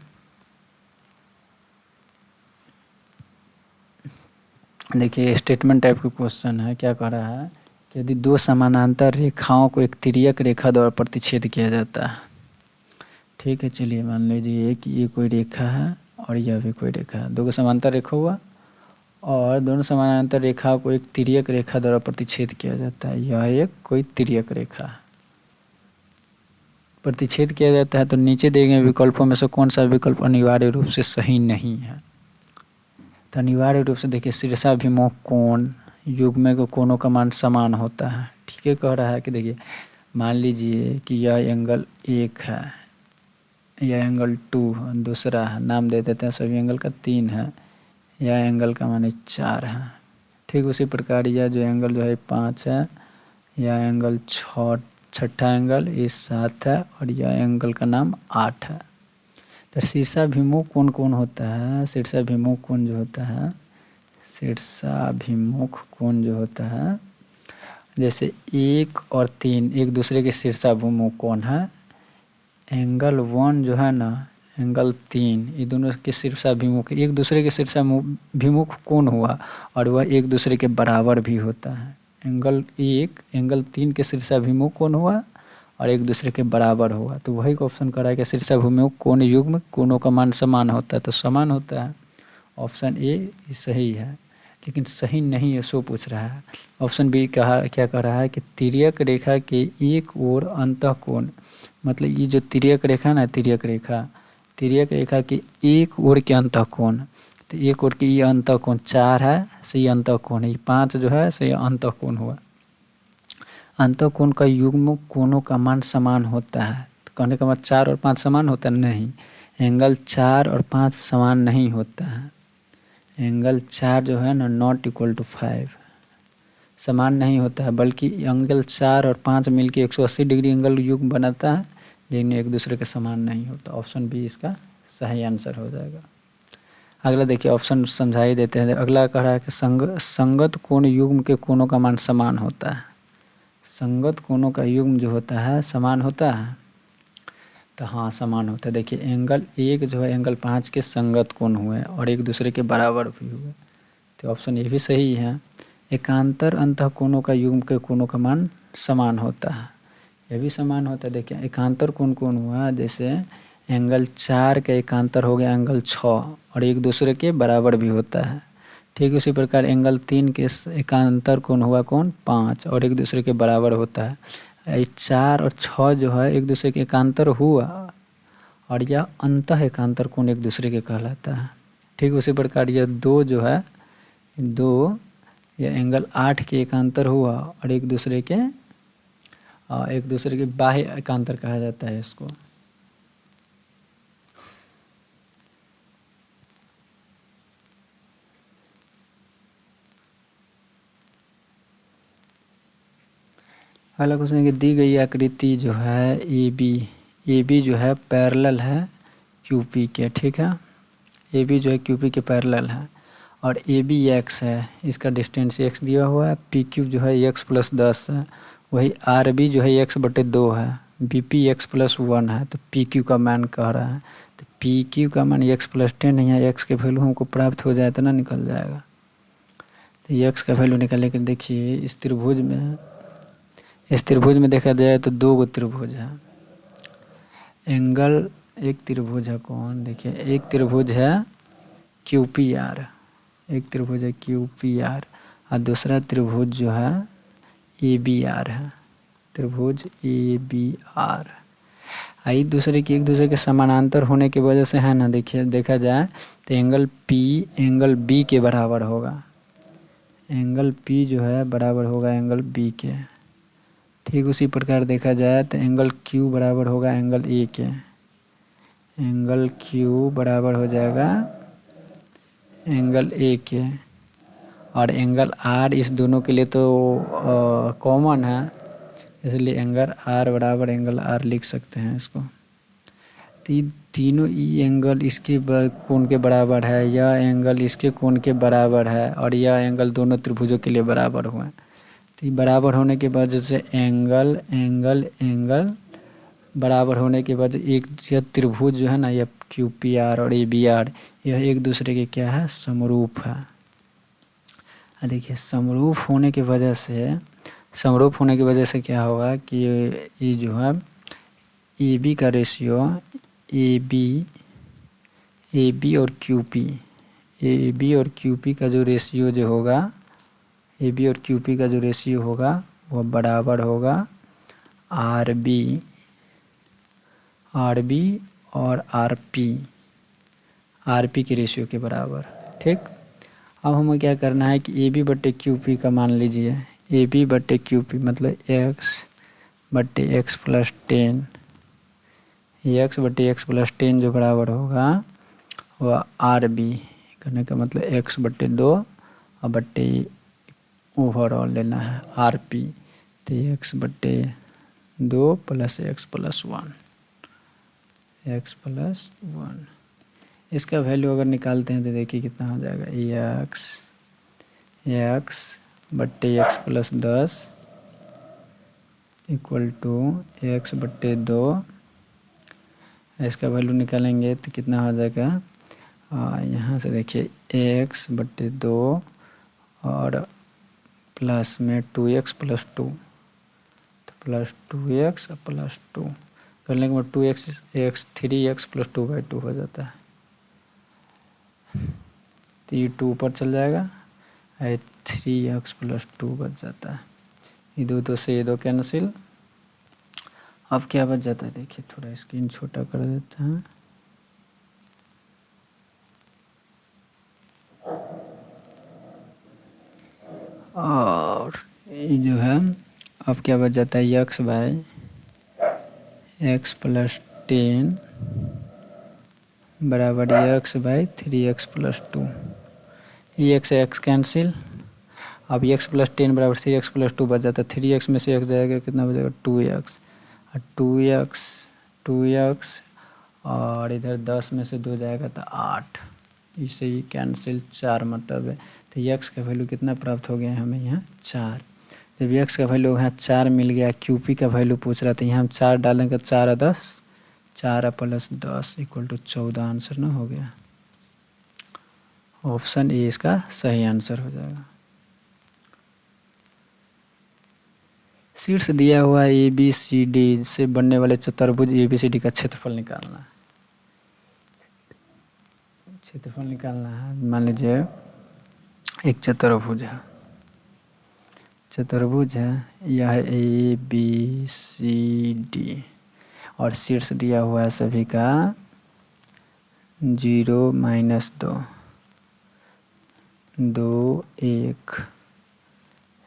देखिए स्टेटमेंट टाइप का क्वेश्चन है, क्या कह रहा है कि यदि दो समानांतर रेखाओं को एक तिर्यक रेखा द्वारा प्रतिच्छेद किया जाता है। ठीक है, चलिए मान लीजिए कि ये कोई रेखा है और यह भी कोई रेखा है, दो समानांतर रेखा हुआ और दोनों समानांतर रेखाओं को एक तिर्यक रेखा द्वारा प्रतिच्छेद किया जाता है। यह एक कोई तिर्यक रेखा है, प्रतिच्छेद किया जाता है। तो नीचे दिए गए विकल्पों में से कौन सा विकल्प अनिवार्य रूप से सही नहीं है। तो अनिवार्य रूप से देखिए शीर्षाभिमुख कोण युग्म के कोणों का मान समान होता है। ठीक है, कह रहा है कि देखिए मान लीजिए कि यह एंगल 1 है, यह एंगल 2 है, दूसरा है, नाम दे देते हैं सभी एंगल का 3 है, यह एंगल का मान 4 है। ठीक उसी प्रकार यह जो एंगल जो है 5 है, यह एंगल 6ठा एंगल ये 7 है और यह एंगल का नाम 8 है। तो शीर्षाभिमुख कोण कौन होता है, शीर्षाभिमुख कोण जो होता है, शीर्षाभिमुख कोण जो होता है जैसे 1 और 3 एक दूसरे के शीर्षाभिमुख कोण है। एंगल 1 जो है ना, एंगल 3 ये दोनों के शीर्षाभिमुख एक दूसरे के शीर्षाभिमुख कोण हुआ और वह एक दूसरे के बराबर भी होता है। एंगल 1 एंगल 3 के शीर्षाभिमुख कोण हुआ और एक दूसरे के बराबर हुआ, तो वही ऑप्शन करा है कि शीर्षाभिमुख कोण युग्म कोणों का मान समान होता है, तो समान होता है। ऑप्शन ए सही है, लेकिन सही नहीं है सो पूछ रहा है। ऑप्शन बी कहा क्या कह रहा है कि तिर्यक रेखा के एक ओर अंतःकोण, मतलब ये जो तिर्यक रेखा ना, तिर्यक रेखा के एक ओर के अंतःकोण, तो एक ओर के ये अंतःकोण 4 है, सही अंतःकोण है, ये 5 जो है सही अंतःकोण हुआ। अंतःकोण का युग्म कोणों का मान समान होता है, तो कहने का मतलब 4 और 5 समान होता है, नहीं, एंगल 4 और 5 समान नहीं होता है। एंगल 4 जो है ना नॉट इक्वल टू 5 समान नहीं होता है, बल्कि एंगल 4 और 5 मिलके 180 डिग्री एंगल युग्म बनाता है, लेकिन एक दूसरे के समान नहीं होता। ऑप्शन बी इसका सही आंसर हो जाएगा। अगला देखिए ऑप्शन समझा ही देते हैं। अगला कह रहा है कि संगत कोण युग्म के कोणों का मान समान होता है। संगत कोणों का युग्म जो होता है समान होता है, तो हाँ समान होता है। देखिए एंगल 1 जो है एंगल 5 के संगत कोण हुए और एक दूसरे के बराबर भी हुए, तो ऑप्शन ये भी सही है। एकांतर अंतःकोणों का युग्म के कोणों का मान समान होता है, यह भी समान होता है। देखिए एकांतर कोण कौन हुआ, जैसे एंगल 4 का एकांतर हो गया एंगल 6 और एक दूसरे के बराबर भी होता है। ठीक उसी प्रकार एंगल 3 के एकांतर कोण हुआ कौन 5 और एक दूसरे के बराबर होता है। 4 और 6 जो है एक दूसरे के एकांतर हुआ और यह अंतः एकांतर कोण एक दूसरे के कहलाता है। ठीक उसी प्रकार यह 2 जो है 2 यह एंगल 8 के एकांतर हुआ और एक दूसरे के बाह्य एकांतर कहा जाता है इसको। अगला क्वेश्चन है कि दी गई आकृति जो है ए बी जो है पैरेलल है क्यूपी के। ठीक है, ए बी जो है क्यूपी के पैरेलल है और ए बी एक्स है, इसका डिस्टेंस एक्स दिया हुआ है। पी क्यू जो है एक्स प्लस 10 है, वही आर बी जो है x/2 है, बी पी एक्स प्लस 1 है, तो पी क्यू का मान कह रहा है। तो पी क्यू का मान एक्स प्लस 10 है, यहाँ एक्स के वैल्यू हमको प्राप्त हो जाए तो ना निकल जाएगा। तो एक्स का वैल्यू निकालने के देखिए इस त्रिभुज में देखा जाए तो 2 गो त्रिभुज है। एंगल एक त्रिभुज है कौन, देखिए एक त्रिभुज है क्यू पी आर, एक त्रिभुज है क्यू पी आर और दूसरा त्रिभुज जो है ए बी आर है, त्रिभुज ए बी आर। एक दूसरे के समानांतर होने की वजह से है ना, देखिए देखा जाए तो एंगल पी एंगल बी के बराबर होगा, एंगल पी जो है बराबर होगा एंगल बी के। ठीक उसी प्रकार देखा जाए तो एंगल क्यू बराबर होगा एंगल ए के, एंगल क्यू बराबर हो जाएगा एंगल ए के और एंगल आर इस दोनों के लिए तो कॉमन है, इसलिए एंगल आर बराबर एंगल आर लिख सकते हैं इसको। तो तीनों ई एंगल इसके कोण के बराबर है, यह एंगल इसके कोण के बराबर है और यह एंगल दोनों त्रिभुजों के लिए बराबर हुआ है। तो बराबर होने के वजह से एंगल एंगल एंगल बराबर होने के बाद एक यह त्रिभुज जो है ना, यह क्यू पी आर और ए बी आर, यह एक दूसरे के क्या है, समरूप है। देखिए समरूप होने की वजह से क्या होगा कि ये जो है ए बी का रेशियो ए बी और क्यू पी का जो रेशियो जो होगा, ए बी और क्यू पी का जो रेशियो होगा वह बराबर होगा आर बी और आर पी के रेशियो के बराबर। ठीक, अब हमें क्या करना है कि ए बी बट्टे क्यू पी का मान लीजिए, ए बी बट्टे क्यू पी मतलब एक्स बट्टे एक्स प्लस 10, एक्स बट्टे एक्स प्लस 10 जो बराबर होगा वह आर बी करने का मतलब एक्स बट्टे 2 और बट्टे ओवरऑल लेना है आर पी, तो एक्स बट्टे 2 प्लस एक्स प्लस 1 इसका वैल्यू अगर निकालते हैं तो देखिए कितना हो जाएगा, एक्स बट्टे x plus 10 equal to x बट्टे 2, इसका वैल्यू निकालेंगे तो कितना हो जाएगा, यहाँ से देखिए एक्स बट्टे 2 और प्लस में 2x प्लस 2, तो प्लस 2x प्लस 2 करने के बाद 2x 3x प्लस 2/2 हो जाता है। तो ये 2 ऊपर चल जाएगा, 3x प्लस 2 बच जाता है। ये दो से ये 2 कैंसिल। अब क्या बच जाता है, देखिए थोड़ा स्क्रीन छोटा कर देते हैं। और ये जो है अब क्या बच जाता है, एक्स बाई एक्स प्लस 10 बराबर एक्स बाई 3x प्लस 2, ये एक्स कैंसिल। अब एक्स प्लस 10 बराबर 3x प्लस 2 बच जाता है, 3x में से x जाएगा कितना बचेगा 2x, और 2x और इधर 10 में से 2 जाएगा तो 8, इसे ही कैंसिल 4 मतलब है। तो x का वैल्यू कितना प्राप्त हो गया हमें यहाँ 4। जब x का वैल्यू यहाँ 4 मिल गया, QP का वैल्यू पूछ रहा था, यहाँ हम 4 डालेंगे 4 और 10, 4 प्लस 10 इक्वल टू 14 आंसर ना हो गया। ऑप्शन ए इसका सही आंसर हो जाएगा। शीर्ष दिया हुआ ABCD से बनने वाले चतुर्भुज ABCD का क्षेत्रफल निकालना है। मान लीजिए एक चतुर्भुज है, यह ABCD और शीर्ष दिया हुआ है सभी का 0 -2 2 1,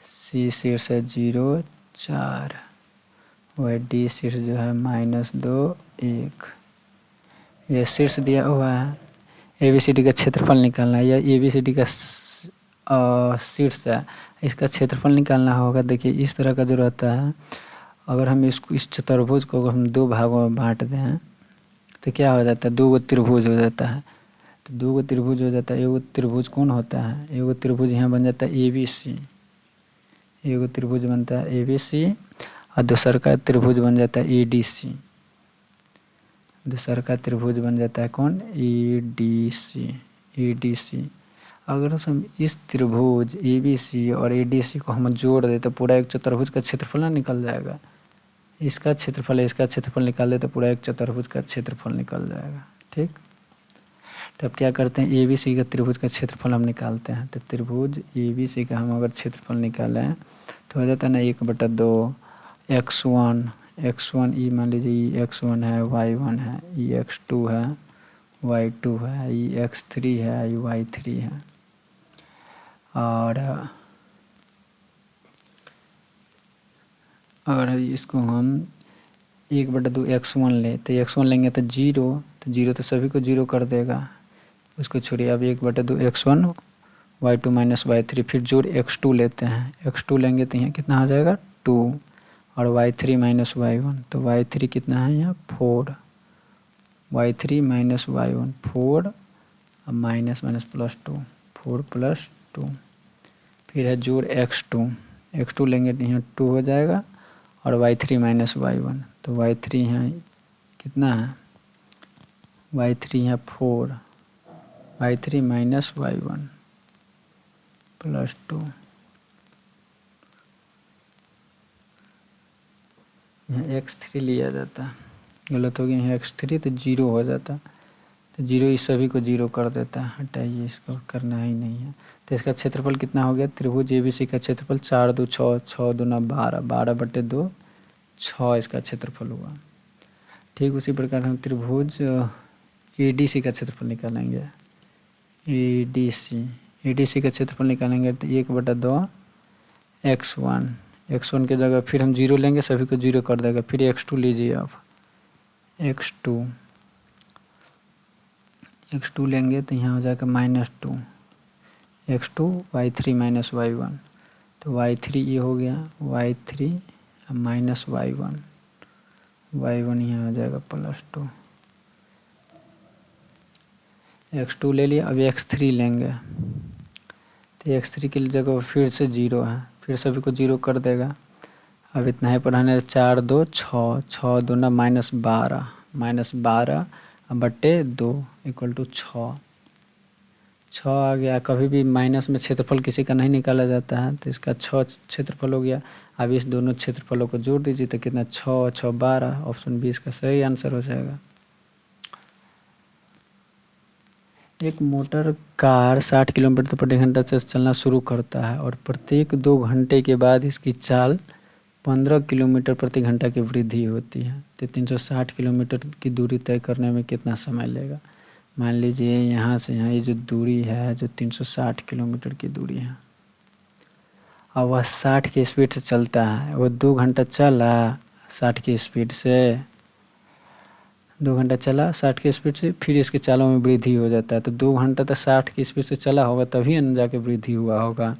सी शीर्ष है 0 4, वह डी शीर्ष जो है -2 1। यह शीर्ष दिया हुआ है, ABCD का क्षेत्रफल निकालना है। यह ABCD का शीर्ष है, इसका क्षेत्रफल निकालना होगा। देखिए इस तरह का जो रहता है, अगर हम इस चतुर्भुज को अगर हम 2 भागों में बांट दें तो क्या हो जाता है, 2 त्रिभुज हो जाता है। तो 2 त्रिभुज हो जाता है, एगो त्रिभुज कौन होता है, एगो त्रिभुज यहाँ बन जाता है ABC, एगो त्रिभुज बनता है ABC और दूसरा का त्रिभुज बन जाता है ADC, दूसरा का त्रिभुज बन जाता है कौन, ADC। अगर हम इस त्रिभुज ABC और ADC को हम जोड़ दें तो पूरा एक चतुर्भुज का क्षेत्रफल ना निकल जाएगा। इसका क्षेत्रफल निकाल दे तो पूरा एक चतुर्भुज का क्षेत्रफल निकल जाएगा। ठीक, तो अब क्या करते हैं, ABC का त्रिभुज का क्षेत्रफल हम निकालते हैं। तो त्रिभुज ABC का हम अगर क्षेत्रफल निकालें तो हो जाता है ना 1/2 x1 ई मान लीजिए ई x1 है, y1 है, ई x2 है, y2 है, ई x3 है, ई y3 है। और अगर इसको हम 1/2 x1 ले तो x1 लेंगे तो 0 तो सभी को 0 कर देगा, उसको छोड़िए। अब 1/2 x1 y2 - y3, फिर जोड़ x2 लेते हैं, x2 लेंगे तो यहाँ कितना हो जाएगा 2, और y3 - y1 तो y3 कितना है यहाँ 4, y3 माइनस y1 4 और माइनस माइनस प्लस 2 4 + 2 फिर है जोड़ x2 लेंगे तो यहाँ 2 हो जाएगा और y3 माइनस y1 तो y3 यहाँ कितना है y3 यहाँ 4 y3 माइनस y1 + 2 यहाँ x3 लिया जाता, गलत हो गया, यहाँ x3 तो 0 हो जाता, तो 0 इस सभी को 0 कर देता है, हटाइए, इसको करना ही नहीं है। तो इसका क्षेत्रफल कितना हो गया, त्रिभुज ABC का क्षेत्रफल 4 2 6 6 2 12 12/2 6 इसका क्षेत्रफल हुआ। ठीक उसी प्रकार हम त्रिभुज ADC का क्षेत्रफल निकालेंगे। ADC का क्षेत्रफल निकालेंगे तो 1/2 x1 के जगह फिर हम 0 लेंगे, सभी को 0 कर देगा, फिर x2 लीजिए आप, x2 लेंगे तो यहाँ हो जाएगा -2 x2 y3 माइनस y1 तो y3 ये हो गया y3 माइनस y1 यहाँ आ जाएगा +2 x2 ले लिया। अब x3 लेंगे तो x3 की जगह फिर से 0 है, फिर सभी को 0 कर देगा। अब इतना ही पढ़ाने 4 2 6 6 2 -12 /2 = 6 आ गया। कभी भी माइनस में क्षेत्रफल किसी का नहीं निकाला जाता है, तो इसका 6 क्षेत्रफल हो गया। अब इस दोनों क्षेत्रफलों को जोड़ दीजिए तो कितना 6 6 12, ऑप्शन बी इसका सही आंसर हो जाएगा। एक मोटर कार 60 किलोमीटर प्रति घंटा से चलना शुरू करता है और प्रत्येक 2 घंटे के बाद इसकी चाल 15 किलोमीटर प्रति घंटा की वृद्धि होती है, तो 360 किलोमीटर की दूरी तय करने में कितना समय लेगा। मान लीजिए यहाँ से यहाँ ये जो दूरी है, जो 360 किलोमीटर की दूरी है, और वह 60 की स्पीड से चलता है, वो 2 घंटा चला 60 की स्पीड से, 2 घंटा चला 60 की स्पीड से, फिर इसकी चालों में वृद्धि हो जाता है। तो 2 घंटा तक 60 की स्पीड से चला होगा, तभी न जाके वृद्धि हुआ होगा।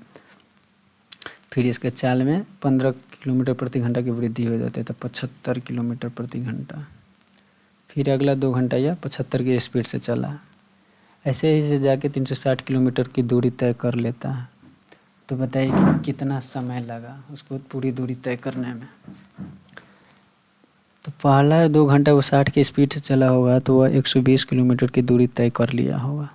फिर इसके चाल में 15 किलोमीटर प्रति घंटा की वृद्धि हो जाती है, तो 75 किलोमीटर प्रति घंटा। फिर अगला 2 घंटा या 75 की स्पीड से चला, ऐसे ही से जाके 360 किलोमीटर की दूरी तय कर लेता है। तो बताइए कि कितना समय लगा उसको पूरी दूरी तय करने में। तो पहला 2 घंटा वो 60 की स्पीड से चला होगा, तो वह 120 किलोमीटर की दूरी तय कर लिया होगा।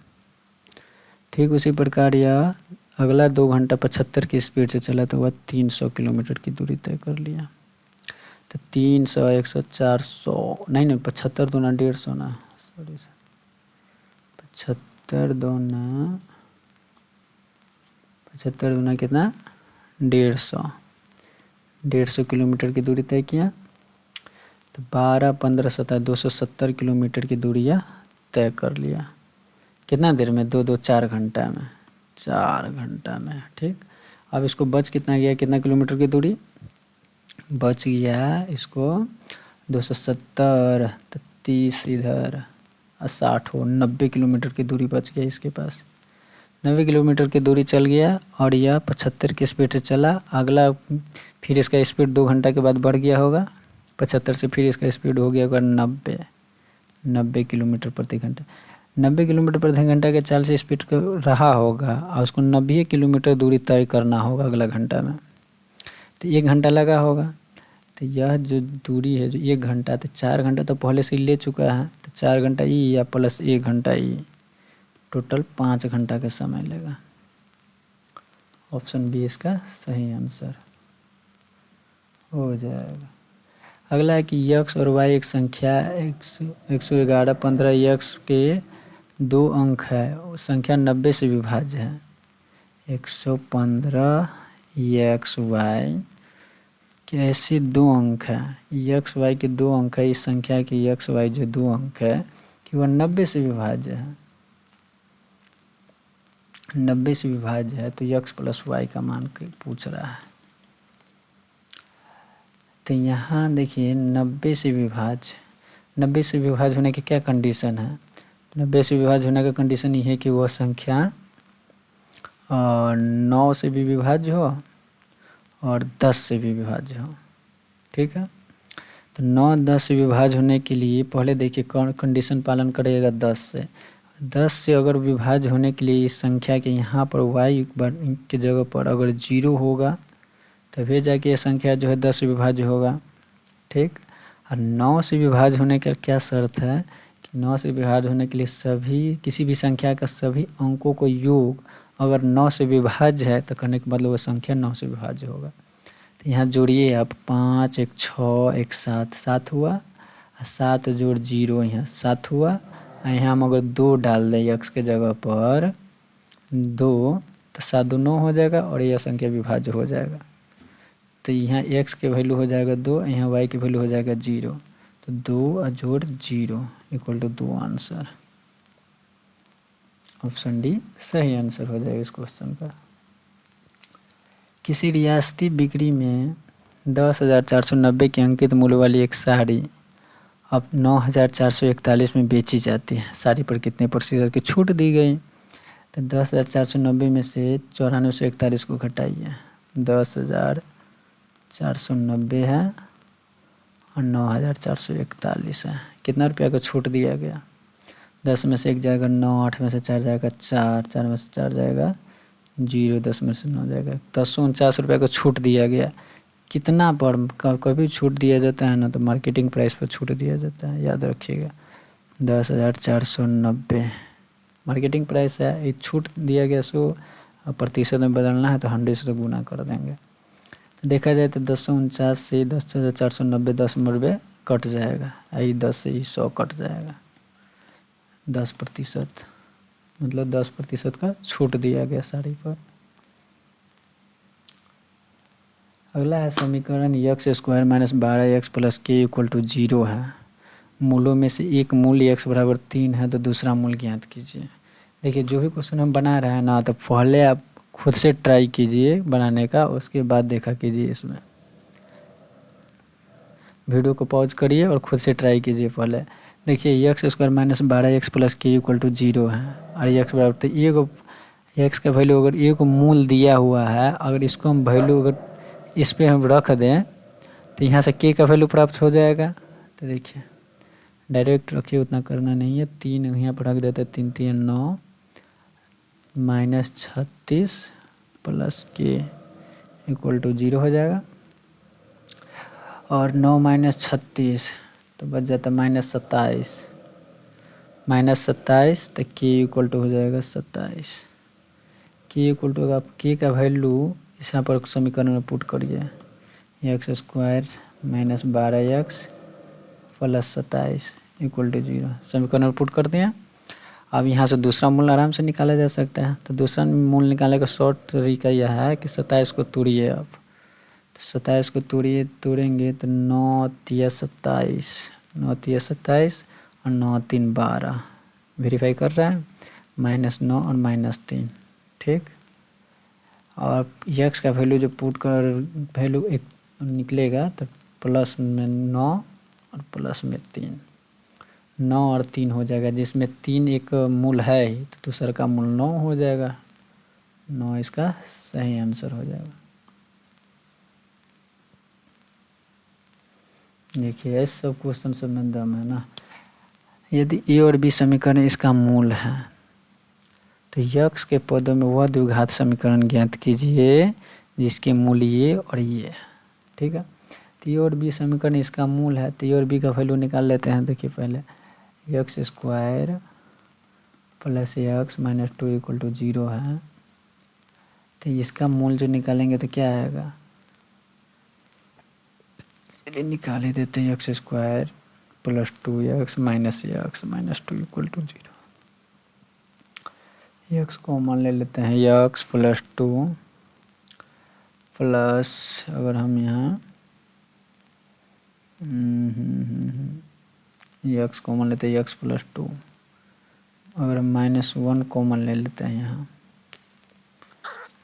ठीक उसी प्रकार यह अगला 2 घंटा 75 की स्पीड से चला, तो वह 300 किलोमीटर की दूरी तय कर लिया। तो 300 100 400 नहीं 75 दूना 150 ना, सॉरी 75 दूना कितना 150 किलोमीटर की दूरी तय किया। तो 12 15 17 270 किलोमीटर की दूरी तय कर लिया। कितना देर में 2 2 4 घंटा में, 4 घंटा में। ठीक, अब इसको बच कितना गया, कितना किलोमीटर की दूरी बच गया इसको 270, तो 30 इधर और 60 हो 90 किलोमीटर की दूरी बच गया इसके पास। 90 किलोमीटर की दूरी चल गया और यह 75 की स्पीड से चला। अगला फिर इसका स्पीड 2 घंटा के बाद बढ़ गया होगा 75 से, फिर इसका स्पीड हो गया होगा 90 किलोमीटर प्रति घंटा। 90 किलोमीटर प्रति घंटा के चाल से स्पीड रहा होगा और उसको 90 किलोमीटर दूरी तय करना होगा अगला घंटा में, तो 1 घंटा लगा होगा। तो यह जो दूरी है जो 1 घंटा, तो 4 घंटा तो पहले से ही ले चुका है, तो 4 घंटा ई या प्लस 1 घंटा ई, टोटल 5 घंटा का समय लेगा। ऑप्शन बी इसका सही आंसर हो जाएगा। अगला है कि यक्स और वाई एक संख्या 111 15 यक्स के 2 अंक है, संख्या 90 से विभाज्य है। 115 यक्स वाई के ऐसे 2 अंक है, यक्स वाई के 2 अंक है, इस संख्या के यक्स वाई जो 2 अंक है कि वह 90 से विभाज्य है। 90 से विभाज्य है, तो यक्स प्लस वाई का मान पूछ रहा है। तो यहाँ देखिए 90 से विभाज्य होने की क्या कंडीशन है। 90 से विभाज्य होने का कंडीशन ये है कि वह संख्या 9 से भी विभाज्य हो और 10 से भी विभाज्य हो। ठीक है, तो तो 9 10 से विभाज्य होने के लिए पहले देखिए कौन कंडीशन पालन करेगा 10 से। 10 से अगर विभाज्य होने के लिए इस संख्या के यहाँ पर y के जगह पर अगर 0 होगा तभी जाके ये संख्या जो है 10 से विभाज्य होगा। ठीक, और 9 से विभाज्य होने का क्या शर्त है कि 9 से विभाज्य होने के लिए सभी किसी भी संख्या का सभी अंकों को योग अगर 9 से विभाज्य है तो करने के मतलब वो संख्या 9 से विभाज्य होगा। तो यहाँ जोड़िए आप 5 एक 6 एक 7 7 हुआ, 7 जोड़ 0 यहाँ 7 हुआ, यहाँ हम अगर 2 डाल दें x के जगह पर 2 तो 7 2 9 हो जाएगा और यह संख्या विभाज्य हो जाएगा। तो यहाँ x के वैल्यू हो जाएगा 2, यहाँ y के वैल्यू हो जाएगा 0, तो 2 जोड़ 0 equal to 2 answer. Option D सही आंसर हो जाएगा इस क्वेश्चन का। किसी रियासती बिक्री में 10,490 की अंकित मूल्य वाली एक साड़ी अब 9,441 में बेची जाती है। साड़ी पर कितने प्रतिशत की छूट दी गई? तो 10,490 में से 9441 को घटाइए। 10,490 है और 9,441 है। कितना रुपया का छूट दिया गया? 10 में से 1 जाएगा 9, 8 में से 4 जाएगा 4, 4 में से 4 जाएगा 0, 10 में से 9 जाएगा 1049 रुपये का छूट दिया गया। कितना पर कभी छूट दिया जाता है ना तो मार्केटिंग प्राइस पर छूट दिया जाता है, याद रखिएगा। 10,490 मार्केटिंग प्राइस है, एक छूट दिया गया 100 प्रतिशत में बदलना है तो 100 से गुना कर देंगे। देखा जाए तो 1049 से 10,490 10 रुपये कट जाएगा, यही 10 से ही 100 कट जाएगा। 10% मतलब 10% का छूट दिया गया साड़ी पर। अगला है समीकरण x² - 12x + k = 0 है। मूलों में से एक मूल x = 3 है तो दूसरा मूल ज्ञात कीजिए। देखिए जो भी क्वेश्चन हम बना रहे हैं ना तो पहले आप खुद से ट्राई कीजिए बनाने का, उसके बाद देखा कीजिए। इसमें वीडियो को पॉज करिए और खुद से ट्राई कीजिए। पहले देखिए x² - 12x + k = 0 है और x बराबर तो x का वैल्यू अगर एक मूल दिया हुआ है, अगर इसको हम वैल्यू अगर इस पर हम रख दें तो यहाँ से k का वैल्यू प्राप्त हो जाएगा। तो देखिए डायरेक्ट रखिए, उतना करना नहीं है। 3 यहाँ पर रख देते, 3 3 9 -36 + k = 0 हो जाएगा। और 9 - 36 तो बच जाता -27 तो k = हो जाएगा 27। k = आप k का वैल्यू इस यहाँ पर समीकरण में पुट करिए। x² - 12x + 27 = 0 समीकरण में पुट कर दिया। अब यहाँ से दूसरा मूल आराम से निकाला जा सकता है। तो दूसरा मूल निकालने का शॉर्ट तरीका यह है कि 27 को तोड़िए। आप तो 27 को तोड़ेंगे तो 9 तिया 27 और 9 3 12 वेरीफाई कर रहा है, -9 और -3। ठीक, और x का वैल्यू जो पुट कर वैल्यू एक निकलेगा तो प्लस में 9 और प्लस में 3, 9 और 3 हो जाएगा, जिसमें 3 एक मूल है ही तो दूसरा का मूल 9 हो जाएगा। 9 इसका सही आंसर हो जाएगा। देखिए इस सब क्वेश्चन सब में दम है ना। यदि a और b समीकरण इसका मूल है तो x के पदों में वह द्विघात समीकरण ज्ञात कीजिए जिसके मूल ये और ये है। ठीक है, तो a और b समीकरण इसका मूल है तो a और b का वैल्यू निकाल लेते हैं। देखिए पहले x² + x - 2 = 0 है, तो इसका मूल जो निकालेंगे तो क्या आएगा, चलिए निकाल ही देते हैं। x² + 2x - x - 2 = 0। x common ले लेते हैं, x + 2 प्लस अगर हम यहाँ x कॉमन लेते हैं x + 2, अगर हम -1 कॉमन ले लेते हैं, यहाँ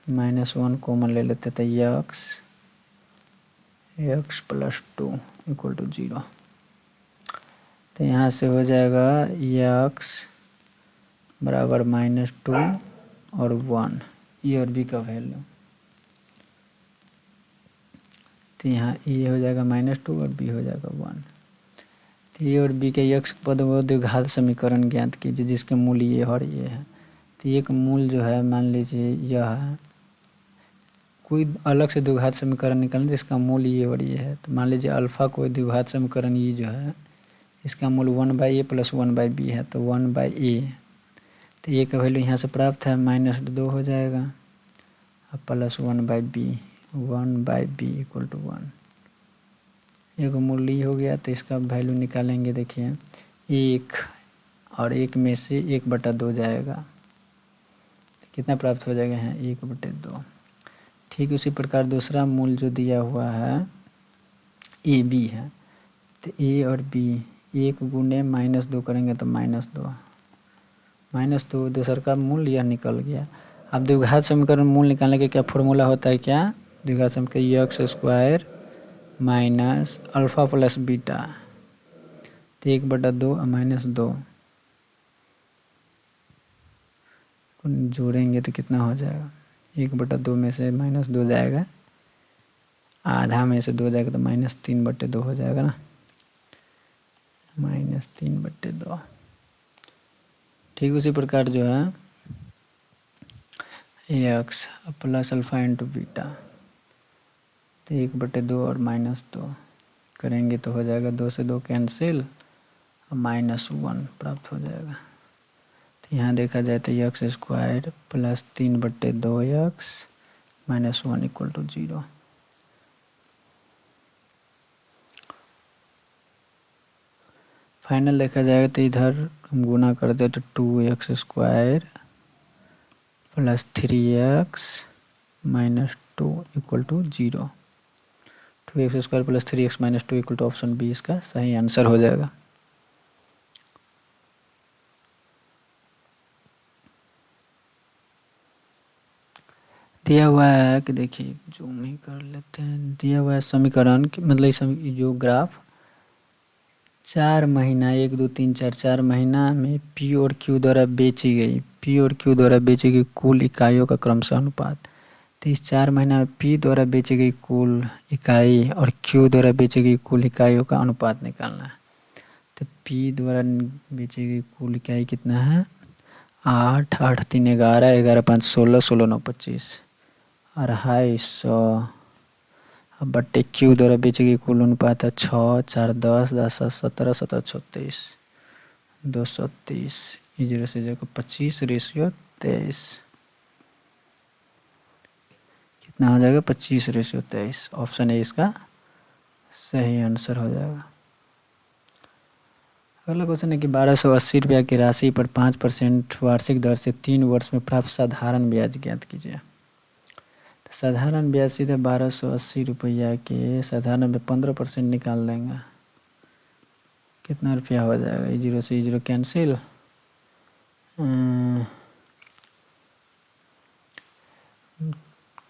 -1 कॉमन ले लेते हैं तो x + 2 = 0। तो यहाँ से हो जाएगा x बराबर -2 और 1 a और b का वैल्यू। तो यहाँ ए हो जाएगा -2 और बी हो जाएगा 1। तो ए और बी के x पद व द्विघात समीकरण ज्ञात कीजिए जिसके मूल ये और ये है। तो एक मूल जो है मान लीजिए यह है, कोई अलग से द्विघात समीकरण निकालना जिसका मूल ये और ये है। तो मान लीजिए अल्फ़ा कोई द्विघात समीकरण ये जो है इसका मूल 1/a + 1/b है, तो 1/a। तो ए का वैल्यू यहाँ से प्राप्त है -2 हो जाएगा अब + 1/b, 1/b = 1। एक मूल ये हो गया। तो इसका वैल्यू निकालेंगे, देखिए 1 और 1 में से 1/2 जाएगा, तो कितना प्राप्त हो जाएगा यहाँ 1/2। ठीक उसी प्रकार दूसरा मूल जो दिया हुआ है ए बी है। तो ए और बी 1 गुने -2 करेंगे तो -2 दूसरा का मूल यह निकल गया। अब द्विघात समीकरण मूल निकालने का क्या फॉर्मूला होता है, क्या द्विघात समीकरण x² minus alpha plus beta, तो 1/2 और -2 को जोड़ेंगे तो कितना हो जाएगा, 1/2 में से -2 जाएगा, आधा में से 2 जाएगा तो -3/2 हो जाएगा ना, -3/2। ठीक उसी प्रकार जो है x plus alpha into beta, तो 1/2 और -2 करेंगे तो हो जाएगा 2 से 2 कैंसिल और -1 प्राप्त हो जाएगा। तो यहाँ देखा जाए तो x² प्लस 3/2x -1 = 0। फाइनल देखा जाएगा तो इधर हम गुना करते तो 2x² plus 3x -2 = 0। 2x² plus 3x -2 = option B इसका सही आंसर हो जाएगा। दिया हुआ है कि देखिए जूम ही कर लेते हैं, दिया हुआ है समीकरण मतलब जो ग्राफ 4 महीना 1 2 3 4 महीना में पी और क्यू द्वारा बेची गई कुल इकाइयों का क्रमशः अनुपात। तो इस 4 महीना में पी द्वारा बेची गई कुल इकाई और क्यू द्वारा बेची गई कुल इकाइयों का अनुपात निकालना है। तो पी द्वारा बेची गई कुल इकाई कितना है 8, 8 3 11, 11 5 16, 16 9 25, 250 बट्टे क्यू द्वारा बेची गई कुल अनुपात है 6, 4 10, 10 17, 17 36, 230, 0 से 0 को 25 रेशियो 23, कितना हो जाएगा 25 रेशियो 23। ऑप्शन ए इसका सही आंसर हो जाएगा। अगला क्वेश्चन है कि 1280 रुपया की राशि पर 5% वार्षिक दर से 3 वर्ष में प्राप्त साधारण ब्याज ज्ञात कीजिए। तो साधारण ब्याज सीधे 1280 रुपया के साधारण में 15% निकाल देंगे, कितना रुपया हो जाएगा, 0 से 0 कैंसिल,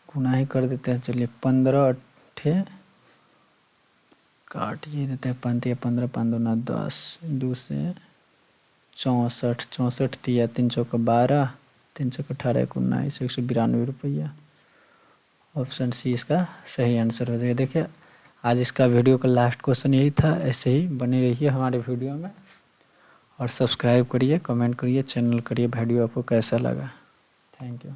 गुना ही कर देते हैं। चलिए 15 8 काट ये देते हैं 5 15, 5 2 9 10, 2 से 64, 64 3 3 चौका 12, 3 चौका 18 19, 192 रुपया। ऑप्शन सी इसका सही आंसर हो जाएगा। देखिए आज इसका वीडियो का लास्ट क्वेश्चन यही था। ऐसे ही बने रहिए हमारे वीडियो में और सब्सक्राइब करिए, कमेंट करिए, चैनल करिए। वीडियो आपको कैसा लगा, थैंक यू।